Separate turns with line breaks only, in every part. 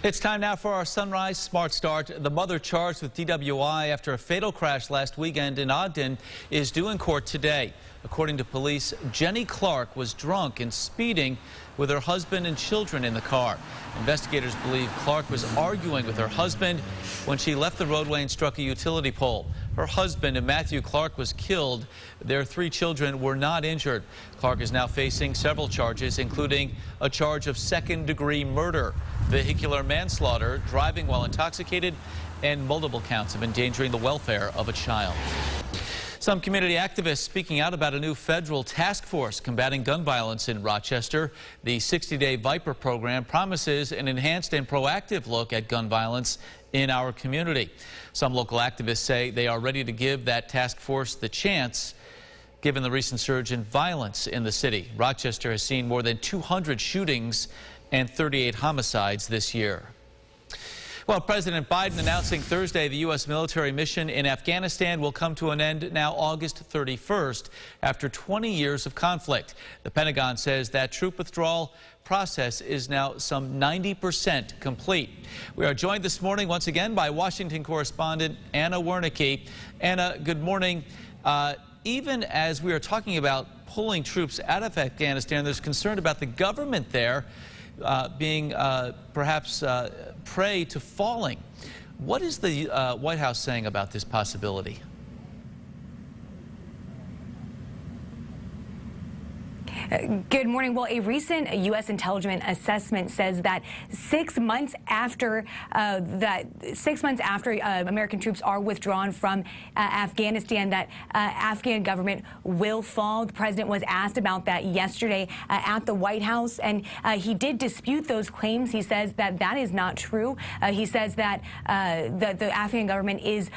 It's time now for our Sunrise Smart Start. The mother charged with DWI after a fatal crash last weekend in Ogden is due in court today. According to police, Jenny Clark was drunk and speeding with her husband and children in the car. Investigators believe Clark was arguing with her husband when she left the roadway and struck a utility pole. Her husband, Matthew Clark, was killed. Their 3 children were not injured. Clark is now facing several charges, including a charge of second-degree murder, vehicular manslaughter, driving while intoxicated, and multiple counts of endangering the welfare of a child. Some community activists speaking out about a new federal task force combating gun violence in Rochester. The 60-day Viper program promises an enhanced and proactive look at gun violence in our community. Some local activists say they are ready to give that task force the chance, given the recent surge in violence in the city. Rochester has seen more than 200 shootings and 38 homicides this year. Well, President Biden announcing Thursday the U.S. military mission in Afghanistan will come to an end now August 31st after 20 years of conflict. The Pentagon says that troop withdrawal process is now some 90% complete. We are joined this morning once again by Washington correspondent Anna Wernicke. Anna, good morning. Even as we are talking about pulling troops out of Afghanistan, there's concern about the government there being perhaps prey to falling. What is the White House saying about this possibility?
Good morning. Well, a recent U.S. intelligence assessment says that 6 months after American troops are withdrawn from Afghanistan, that Afghan government will fall. The president was asked about that yesterday at the White House, and he did dispute those claims. He says that that is not true. He says that the Afghan government is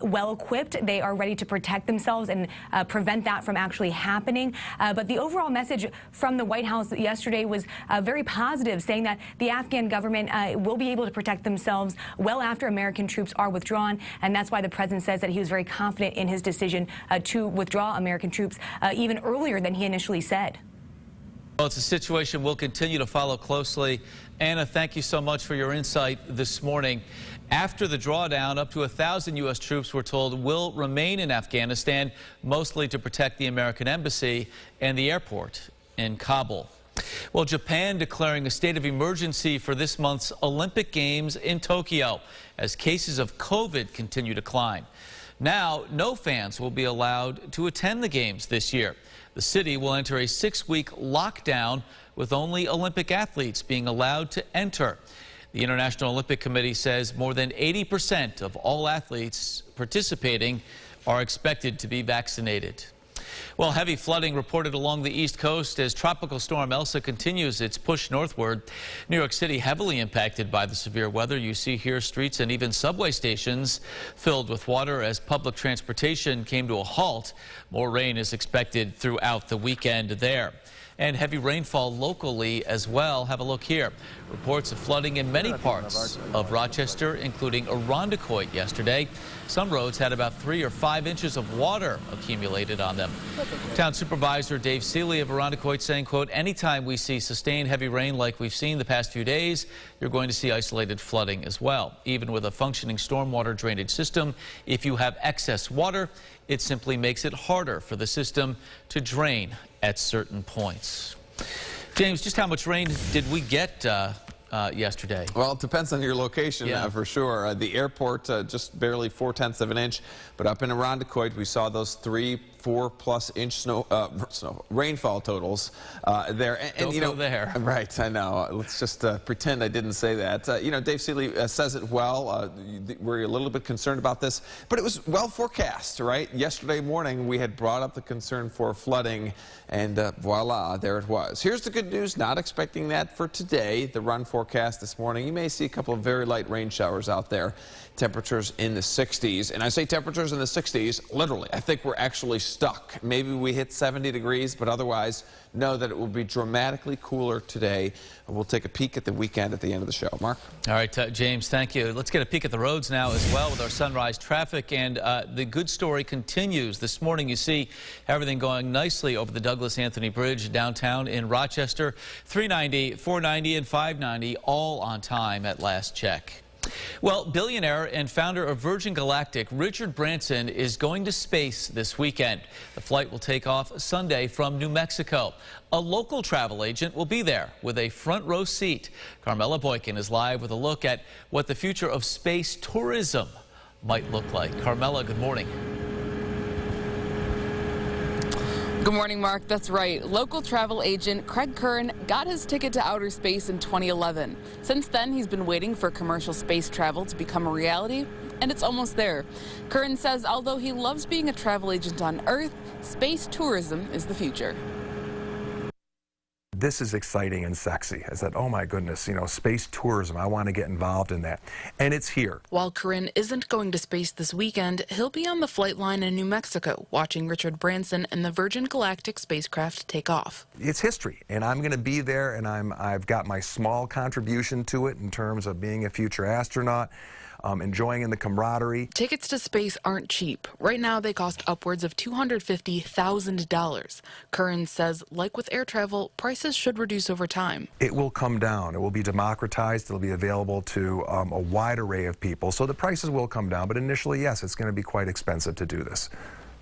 well equipped. They are ready to protect themselves and prevent that from actually happening. But the overall message from the White House yesterday was very positive, saying that the Afghan government will be able to protect themselves well after American troops are withdrawn, and that's why the president says that he was very confident in his decision to withdraw American troops even earlier than he initially said.
Well, it's a situation we'll continue to follow closely. Anna, thank you so much for your insight this morning. After the drawdown, up to 1,000 U.S. troops, we're told, will remain in Afghanistan, mostly to protect the American embassy and the airport in Kabul. Well, Japan declaring a state of emergency for this month's Olympic Games in Tokyo as cases of COVID continue to climb. Now, no fans will be allowed to attend the Games this year. The city will enter a 6-week lockdown with only Olympic athletes being allowed to enter. The International Olympic Committee says more than 80% of all athletes participating are expected to be vaccinated. Well, heavy flooding reported along the East Coast as Tropical Storm Elsa continues its push northward. New York City heavily impacted by the severe weather. You see here streets and even subway stations filled with water as public transportation came to a halt. More rain is expected throughout the weekend there. And heavy rainfall locally as well. Have a look here. Reports of flooding in many parts of Rochester, including Irondequoit yesterday. Some roads had about 3 or 5 inches of water accumulated on them. Town Supervisor Dave Seeley of Irondequoit saying, quote, anytime we see sustained heavy rain like we've seen the past few days, you're going to see isolated flooding as well. Even with a functioning stormwater drainage system, if you have excess water, it simply makes it harder for the system to drain at certain points. James, just how much rain did we get yesterday?
Well, it depends on your location, for sure. The airport, just barely 4/10 of an inch, but up in Irondequoit, we saw those 3-4+ inch rainfall totals there. And
Don't go there.
Right, I know. Let's just pretend I didn't say that. You know, Dave Seeley says it well. We're a little bit concerned about this, but it was well forecast, right? Yesterday morning, we had brought up the concern for flooding, and voila, there it was. Here's the good news. Not expecting that for today. The run forecast this morning, you may see a couple of very light rain showers out there. Temperatures in the 60s. And I say temperatures in the 60s, literally. I think we're actually stuck. Maybe we hit 70 degrees, but otherwise know that it will be dramatically cooler today. We'll take a peek at the weekend at the end of the show. Mark?
All right, James, thank you. Let's get a peek at the roads now as well with our sunrise traffic. And the good story continues. This morning, you see everything going nicely over the Douglas Anthony Bridge downtown in Rochester. 390, 490, and 590. be all on time at last check. Well, billionaire and founder of Virgin Galactic, Richard Branson, is going to space this weekend. The flight will take off Sunday from New Mexico. A local travel agent will be there with a front row seat. Carmela Boykin is live with a look at what the future of space tourism might look like. Carmela, good morning.
Good morning, Mark. That's right. Local travel agent Craig Curran got his ticket to outer space in 2011. Since then, he's been waiting for commercial space travel to become a reality, and it's almost there. Curran says although he loves being a travel agent on Earth, space tourism is the future.
This is exciting and sexy. I said, oh my goodness, you know, space tourism, I want to get involved in that. And it's here.
While Curran isn't going to space this weekend, he'll be on the flight line in New Mexico, watching Richard Branson and the Virgin Galactic spacecraft take off.
It's history, and I'm going to be there, and I've got my small contribution to it in terms of being a future astronaut. Enjoying the camaraderie.
Tickets to space aren't cheap. Right now, they cost upwards of $250,000. Curran says, like with air travel, prices should reduce over time.
It will come down. It will be democratized. It'll be available to a wide array of people. So the prices will come down. But initially, yes, it's going to be quite expensive to do this.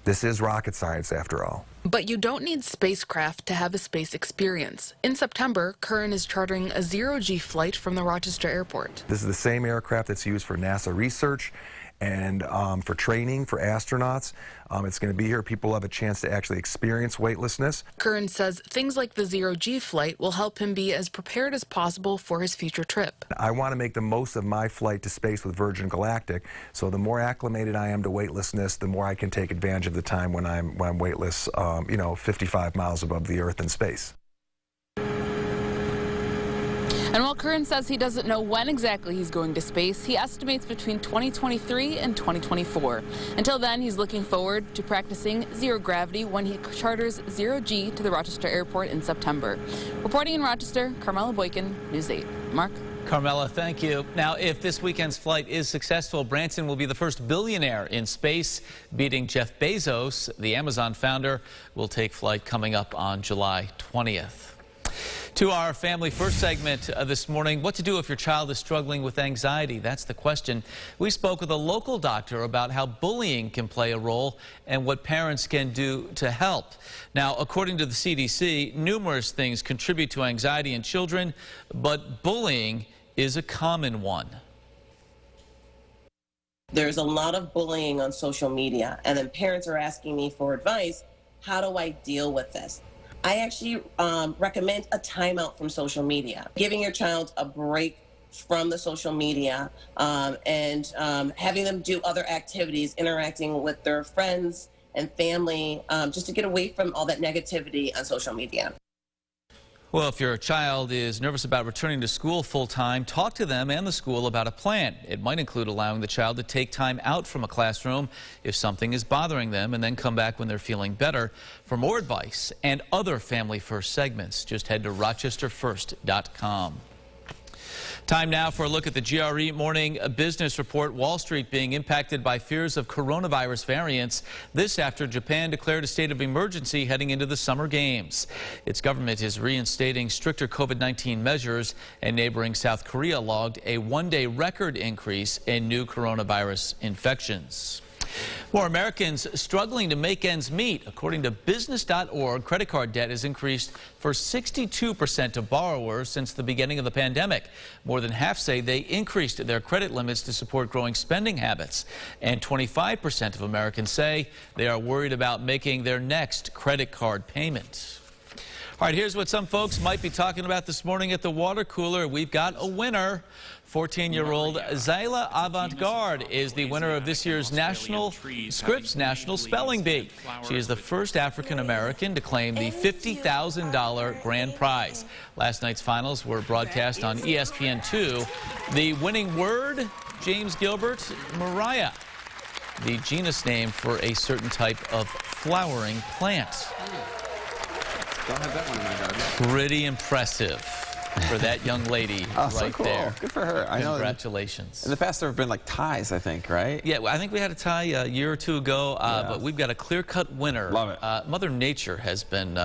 This is rocket science, after all.
But you don't need spacecraft to have a space experience. In September, Curran is chartering a zero-G flight from the Rochester airport.
This is the same aircraft that's used for NASA research and for training for astronauts. It's going to be here. People will have a chance to actually experience weightlessness.
Curran says things like the zero-G flight will help him be as prepared as possible for his future trip.
I want to make the most of my flight to space with Virgin Galactic, so the more acclimated I am to weightlessness, the more I can take advantage of the time when I'm weightless, you know, 55 miles above the Earth in space.
And while Curran says he doesn't know when exactly he's going to space, he estimates between 2023 and 2024. Until then, he's looking forward to practicing zero gravity when he charters zero-G to the Rochester airport in September. Reporting in Rochester, Carmela Boykin, News 8. Mark?
Carmela, thank you. Now, if this weekend's flight is successful, Branson will be the first billionaire in space, beating Jeff Bezos. The Amazon founder will take flight coming up on July 20th. To our Family First segment this morning, what to do if your child is struggling with anxiety? That's the question. We spoke with a local doctor about how bullying can play a role and what parents can do to help. Now, according to the CDC, numerous things contribute to anxiety in children, but bullying is a common one.
There's a lot of bullying on social media, and then parents are asking me for advice. How do I deal with this? I actually recommend a timeout from social media, giving your child a break from the social media and having them do other activities, interacting with their friends and family, just to get away from all that negativity on social media.
Well, if your child is nervous about returning to school full-time, talk to them and the school about a plan. It might include allowing the child to take time out from a classroom if something is bothering them and then come back when they're feeling better. For more advice and other Family First segments, just head to rochesterfirst.com. Time now for a look at the GRE Morning Business Report. Wall Street being impacted by fears of coronavirus variants. This after Japan declared a state of emergency heading into the summer games. Its government is reinstating stricter COVID-19 measures, and neighboring South Korea logged a one-day record increase in new coronavirus infections. More Americans struggling to make ends meet. According to business.org, credit card debt has increased for 62% of borrowers since the beginning of the pandemic. More than half say they increased their credit limits to support growing spending habits. And 25% of Americans say they are worried about making their next credit card payment. All right, here's what some folks might be talking about this morning at the water cooler. We've got a winner. 14-year-old Zayla Avant-Garde is the winner of this year's Scripps National Spelling Bee. She is the first African-American to claim the $50,000 grand prize. Last night's finals were broadcast on ESPN2. The winning word, James Gilbert, Mariah, the genus name for a certain type of flowering plant.
Don't have that one in my garden.
Pretty impressive. for that young lady
Oh,
right
so cool.
there.
Good for her. I know.
Congratulations.
In the past, there have been like ties, I think, right?
Yeah, well, I think we had a tie a year or two ago, but we've got a clear-cut winner.
Love it.
Mother Nature has been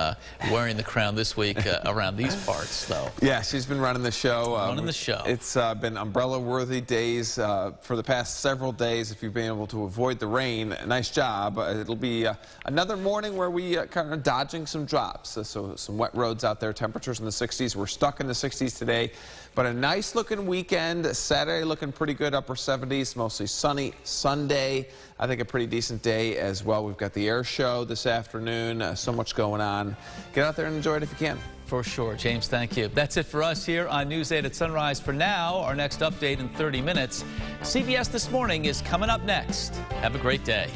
wearing the crown this week around these parts, though.
Yeah, she's been running the show.
Running the show.
It's been umbrella-worthy days for the past several days. If you've been able to avoid the rain, nice job. It'll be another morning where we kind of dodging some drops. So some wet roads out there. Temperatures in the 60s. We're stuck in the 60s today, but a nice-looking weekend. Saturday looking pretty good, upper 70s, mostly sunny. Sunday, I think a pretty decent day as well. We've got the air show this afternoon. So much going on. Get out there and enjoy it if you can.
For sure. James, thank you. That's it for us here on News 8 at Sunrise. For now, our next update in 30 minutes. CBS This Morning is coming up next. Have a great day.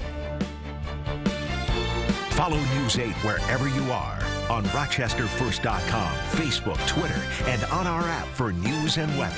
Follow News 8 wherever you are on RochesterFirst.com, Facebook, Twitter, and on our app for news and weather.